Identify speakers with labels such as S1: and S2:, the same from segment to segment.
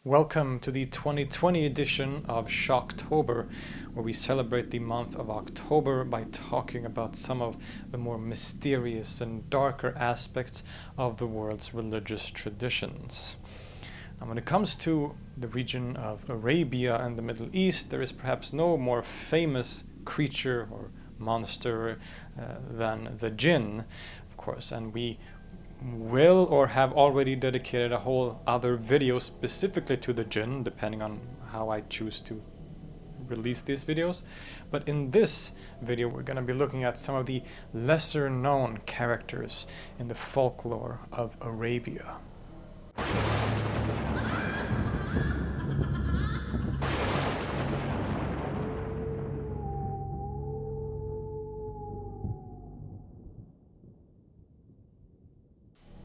S1: Welcome to the 2020 edition of Shocktober, where we celebrate the month of October by talking about some of the more mysterious and darker aspects of the world's religious traditions. And when it comes to the region of Arabia and the Middle East, there is perhaps no more famous creature or monster than the jinn, of course, and we will or have already dedicated a whole other video specifically to the jinn, depending on how I choose to release these videos. But in this video we're going to be looking at some of the lesser known characters in the folklore of Arabia.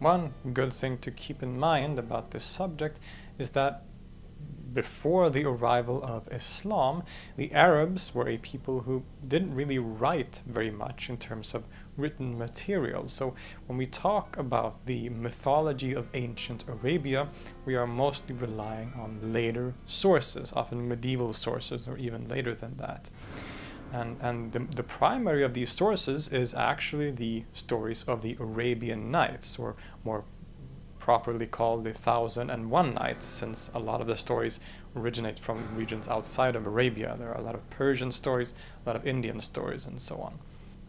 S1: One good thing to keep in mind about this subject is that before the arrival of Islam, the Arabs were a people who didn't really write very much in terms of written material. So when we talk about the mythology of ancient Arabia, we are mostly relying on later sources, often medieval sources or even later than that. And the primary of these sources is actually the stories of the Arabian Nights, or more properly called the 1001 Nights, since a lot of the stories originate from regions outside of Arabia. There are a lot of Persian stories, a lot of Indian stories, and so on.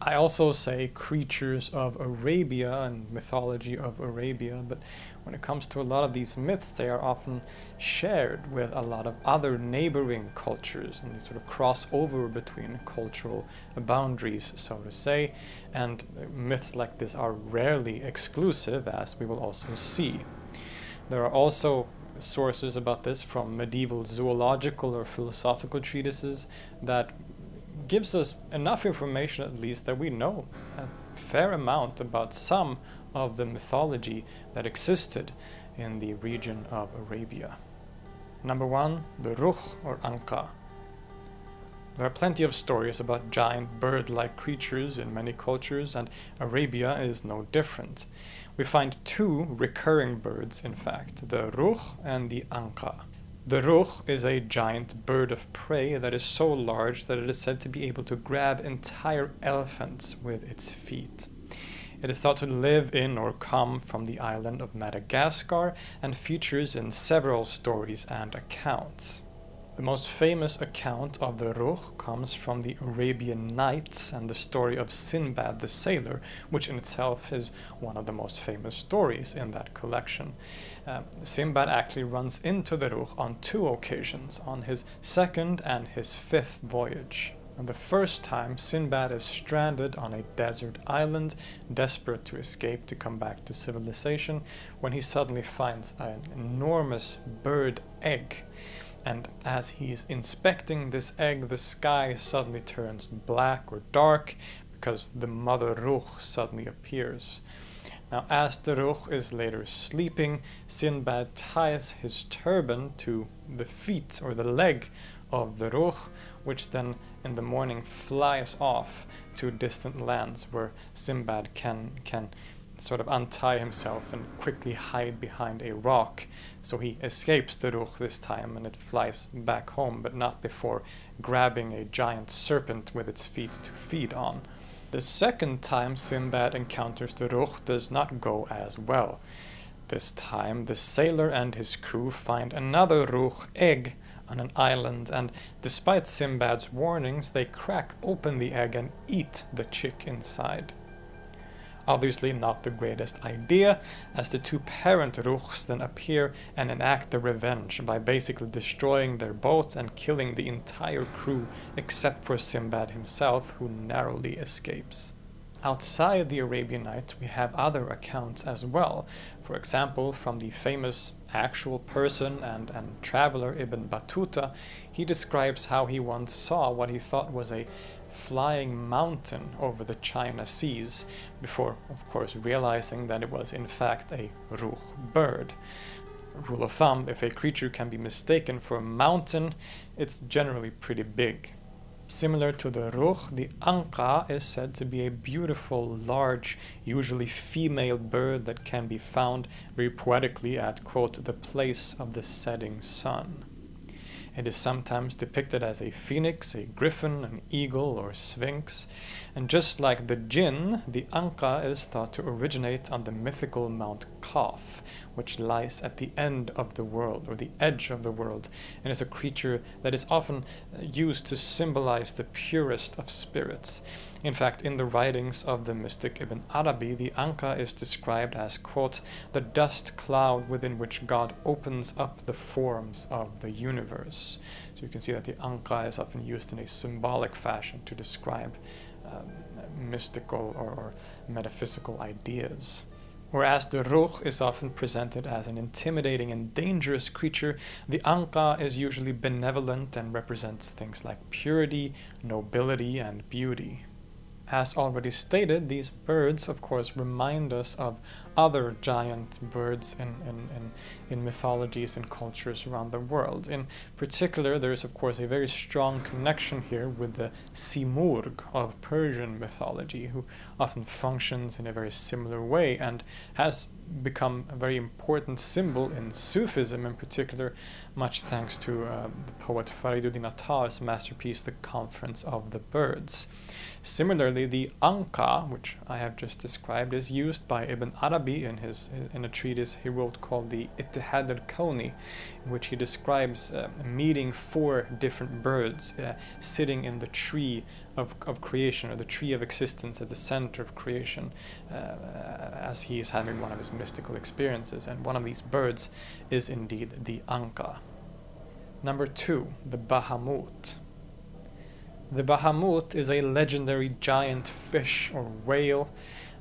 S1: I also say creatures of Arabia and mythology of Arabia, but when it comes to a lot of these myths, they are often shared with a lot of other neighboring cultures, and they sort of cross over between cultural boundaries, so to say, and myths like this are rarely exclusive, as we will also see. There are also sources about this from medieval zoological or philosophical treatises that gives us enough information, at least, that we know a fair amount about some of the mythology that existed in the region of Arabia. Number one, the Ruh or Anqa. There are plenty of stories about giant bird-like creatures in many cultures, and Arabia is no different. We find two recurring birds, in fact, the Ruh and the Anqa. The Ruh is a giant bird of prey that is so large that it is said to be able to grab entire elephants with its feet. It is thought to live in or come from the island of Madagascar and features in several stories and accounts. The most famous account of the Ruh comes from the Arabian Nights and the story of Sinbad the Sailor, which in itself is one of the most famous stories in that collection. Sinbad actually runs into the Ruh on two occasions, on his second and his fifth voyage. And the first time, Sinbad is stranded on a desert island, desperate to escape to come back to civilization, when he suddenly finds an enormous bird egg. And as he's inspecting this egg, the sky suddenly turns black or dark because the mother Ruh suddenly appears. Now, as the Ruh is later sleeping, Sinbad ties his turban to the feet or the leg of the Ruh, which then in the morning flies off to distant lands where Sinbad can sort of untie himself and quickly hide behind a rock. So he escapes the Ruh this time and it flies back home, but not before grabbing a giant serpent with its feet to feed on. The second time Sinbad encounters the Ruh does not go as well. This time the sailor and his crew find another Ruh egg on an island, and despite Sinbad's warnings, they crack open the egg and eat the chick inside. Obviously not the greatest idea, as the two parent Ruhs then appear and enact their revenge by basically destroying their boat and killing the entire crew except for Sinbad himself, who narrowly escapes. Outside the Arabian Nights, we have other accounts as well. For example, from the famous actual person and traveler Ibn Battuta, he describes how he once saw what he thought was a flying mountain over the China seas, before, of course, realizing that it was in fact a Ruh bird. Rule of thumb, if a creature can be mistaken for a mountain, it's generally pretty big. Similar to the ruh, the anqa is said to be a beautiful, large, usually female bird that can be found very poetically at, quote, the place of the setting sun. It is sometimes depicted as a phoenix, a griffin, an eagle, or sphinx. And just like the jinn, the anqa is thought to originate on the mythical Mount Qaf, which lies at the end of the world, or the edge of the world, and is a creature that is often used to symbolize the purest of spirits. In fact, in the writings of the mystic Ibn Arabi, the anqa is described as, quote, the dust cloud within which God opens up the forms of the universe. So you can see that the anqa is often used in a symbolic fashion to describe mystical or metaphysical ideas. Whereas the ruh is often presented as an intimidating and dangerous creature, the anqa is usually benevolent and represents things like purity, nobility, and beauty. As already stated, these birds, of course, remind us of other giant birds in mythologies and cultures around the world. In particular, there is, of course, a very strong connection here with the Simurg of Persian mythology, who often functions in a very similar way and has become a very important symbol in Sufism in particular, much thanks to the poet Fariduddin Attar's masterpiece, The Conference of the Birds. Similarly, the anqa, which I have just described, is used by Ibn Arabi in a treatise he wrote called the Ittihad al-Kawni, in which he describes meeting four different birds sitting in the tree of creation, or the tree of existence at the center of creation, as he is having one of his mystical experiences. And one of these birds is indeed the anqa. Number 2, the Bahamut. The Bahamut is a legendary giant fish or whale.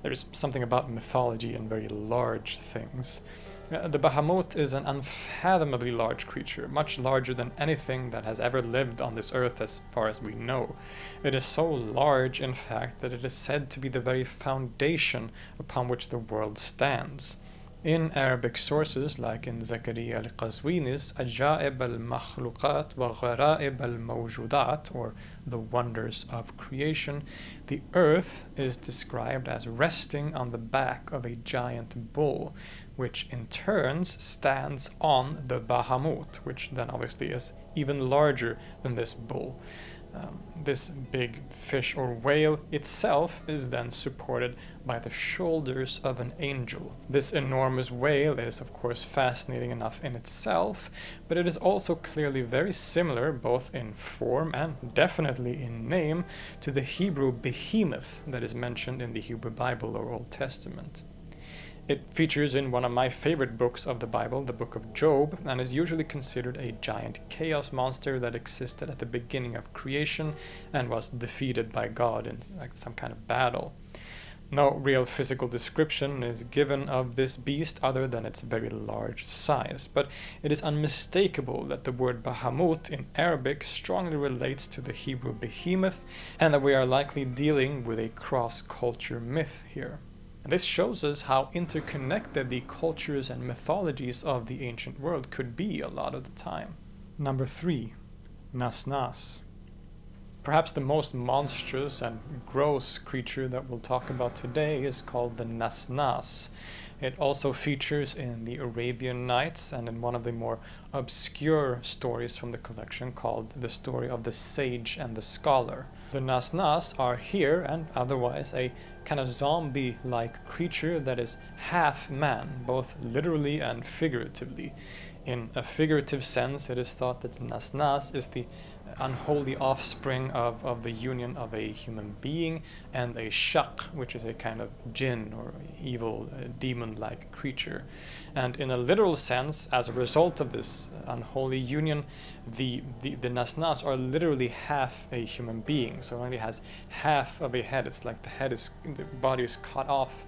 S1: There's something about mythology and very large things. The Bahamut is an unfathomably large creature, much larger than anything that has ever lived on this earth as far as we know. It is so large, in fact, that it is said to be the very foundation upon which the world stands. In Arabic sources, like in Zakaria al-Qazwini's Ajaib al-Makhluqat wa Gharaib al-Mawjudat, or the wonders of creation, the earth is described as resting on the back of a giant bull, which in turns stands on the Bahamut, which then obviously is even larger than this bull. This big fish or whale itself is then supported by the shoulders of an angel. This enormous whale is, of course, fascinating enough in itself, but it is also clearly very similar, both in form and definitely in name, to the Hebrew behemoth that is mentioned in the Hebrew Bible or Old Testament. It features in one of my favorite books of the Bible, the book of Job, and is usually considered a giant chaos monster that existed at the beginning of creation and was defeated by God in some kind of battle. No real physical description is given of this beast other than its very large size, but it is unmistakable that the word Bahamut in Arabic strongly relates to the Hebrew behemoth, and that we are likely dealing with a cross-culture myth here. And this shows us how interconnected the cultures and mythologies of the ancient world could be a lot of the time. Number 3, Nas. Perhaps the most monstrous and gross creature that we'll talk about today is called the Nas. It also features in the Arabian Nights and in one of the more obscure stories from the collection called The Story of the Sage and the Scholar. The Nas are here and otherwise a kind of zombie-like creature that is half man, both literally and figuratively. In a figurative sense, it is thought that the Nas is the unholy offspring of the union of a human being and a shaq, which is a kind of jinn or evil demon-like creature. And in a literal sense, as a result of this unholy union, the Nas are literally half a human being, so it only has half of a head. It's like the body is cut off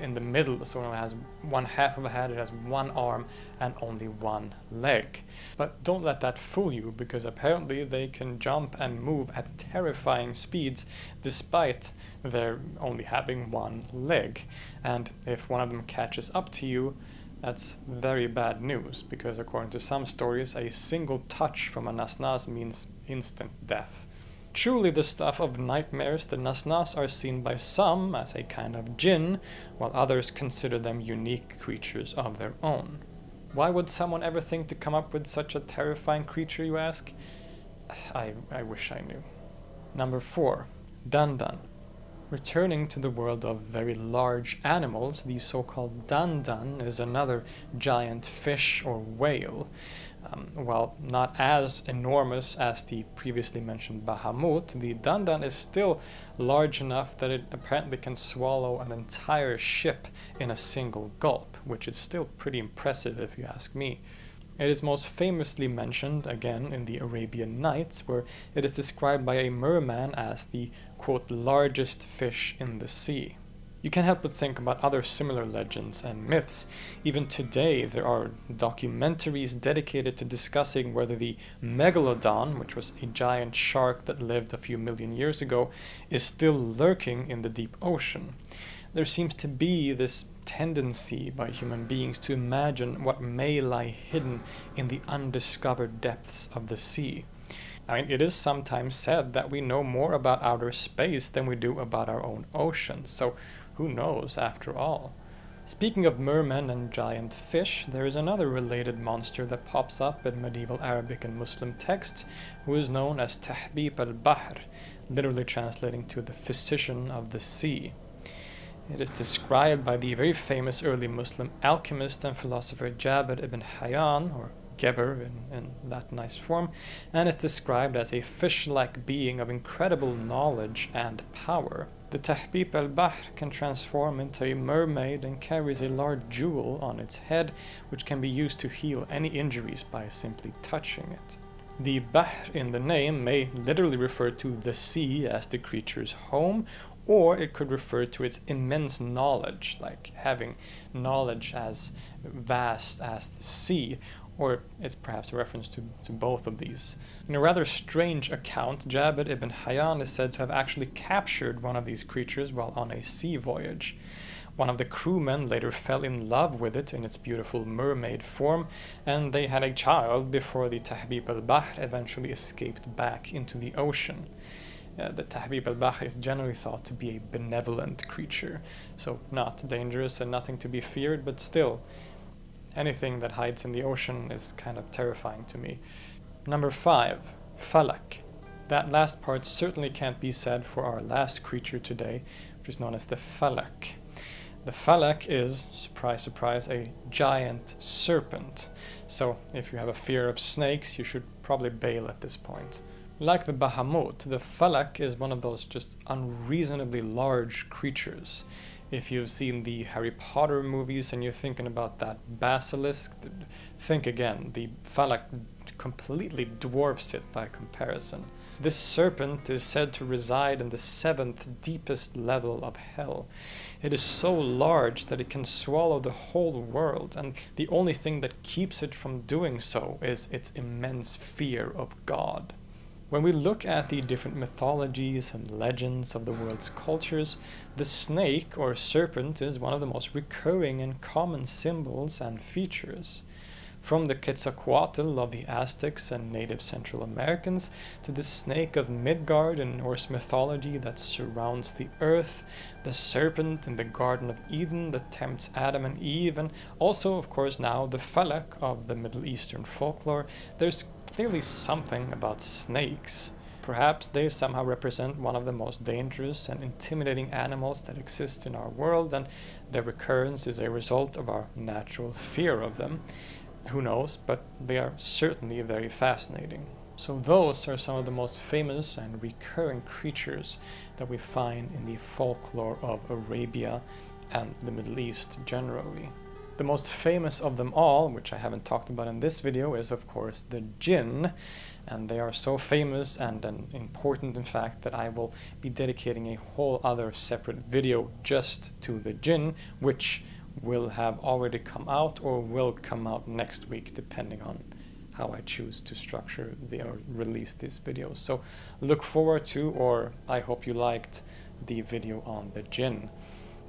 S1: in the middle, so it only has one half of a head, it has one arm and only one leg. But don't let that fool you, because apparently they can jump and move at terrifying speeds despite their only having one leg. And if one of them catches up to you, that's very bad news, because according to some stories, a single touch from a Nas means instant death. Truly the stuff of nightmares, the Nasnas are seen by some as a kind of jinn, while others consider them unique creatures of their own. Why would someone ever think to come up with such a terrifying creature, you ask? I wish I knew. Number 4. Dandan. Returning to the world of very large animals, the so-called dandan is another giant fish or whale. While not as enormous as the previously mentioned Bahamut, the dandan is still large enough that it apparently can swallow an entire ship in a single gulp, which is still pretty impressive if you ask me. It is most famously mentioned, again, in the Arabian Nights, where it is described by a merman as the, quote, largest fish in the sea. You can't help but think about other similar legends and myths. Even today, there are documentaries dedicated to discussing whether the megalodon, which was a giant shark that lived a few million years ago, is still lurking in the deep ocean. There seems to be this tendency by human beings to imagine what may lie hidden in the undiscovered depths of the sea. I mean, it is sometimes said that we know more about outer space than we do about our own oceans, so who knows after all? Speaking of mermen and giant fish, there is another related monster that pops up in medieval Arabic and Muslim texts, who is known as Tahbib al-Bahr, literally translating to the physician of the sea. It is described by the very famous early Muslim alchemist and philosopher Jabir ibn Hayyan, or Geber in Latinized form, and is described as a fish-like being of incredible knowledge and power. The Tahbib al-Bahr can transform into a mermaid and carries a large jewel on its head, which can be used to heal any injuries by simply touching it. The Bahr in the name may literally refer to the sea as the creature's home, or it could refer to its immense knowledge, like having knowledge as vast as the sea, or it's perhaps a reference to both of these. In a rather strange account, Jabir ibn Hayyan is said to have actually captured one of these creatures while on a sea voyage. One of the crewmen later fell in love with it in its beautiful mermaid form, and they had a child before the Tahbib al-Bahr eventually escaped back into the ocean. The Tahbib al-Bahr is generally thought to be a benevolent creature, so not dangerous and nothing to be feared, but still, anything that hides in the ocean is kind of terrifying to me. Number 5, Falak. That last part certainly can't be said for our last creature today, which is known as the Falak. The Falak is, surprise, surprise, a giant serpent. So if you have a fear of snakes, you should probably bail at this point. Like the Bahamut, the Falak is one of those just unreasonably large creatures. If you've seen the Harry Potter movies and you're thinking about that basilisk, think again. The Falak completely dwarfs it by comparison. This serpent is said to reside in the 7th deepest level of hell. It is so large that it can swallow the whole world, and the only thing that keeps it from doing so is its immense fear of God. When we look at the different mythologies and legends of the world's cultures, the snake or serpent is one of the most recurring and common symbols and features. From the Quetzalcoatl of the Aztecs and native Central Americans to the snake of Midgard in Norse mythology that surrounds the earth, the serpent in the Garden of Eden that tempts Adam and Eve, and also, of course, now the Falak of the Middle Eastern folklore, there's clearly something about snakes. Perhaps they somehow represent one of the most dangerous and intimidating animals that exist in our world, and their recurrence is a result of our natural fear of them. Who knows, but they are certainly very fascinating. So those are some of the most famous and recurring creatures that we find in the folklore of Arabia and the Middle East generally. The most famous of them all, which I haven't talked about in this video, is of course the jinn, and they are so famous and important in fact that I will be dedicating a whole other separate video just to the jinn, which will have already come out or will come out next week depending on how I choose to structure or release these videos. So look forward to, or I hope you liked, the video on the jinn.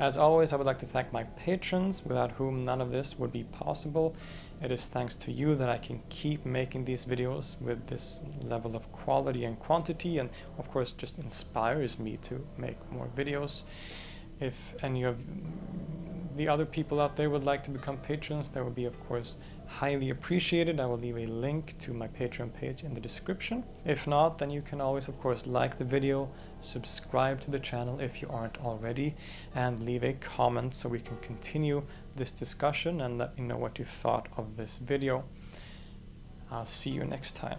S1: As always, I would like to thank my patrons, without whom none of this would be possible. It is thanks to you that I can keep making these videos with this level of quality and quantity, and of course just inspires me to make more videos. If any of the other people out there would like to become patrons, that would be of course highly appreciated. I will leave a link to my Patreon page in the description. If not, then you can always of course like the video, subscribe to the channel if you aren't already, and leave a comment so we can continue this discussion and let me know what you thought of this video. I'll see you next time.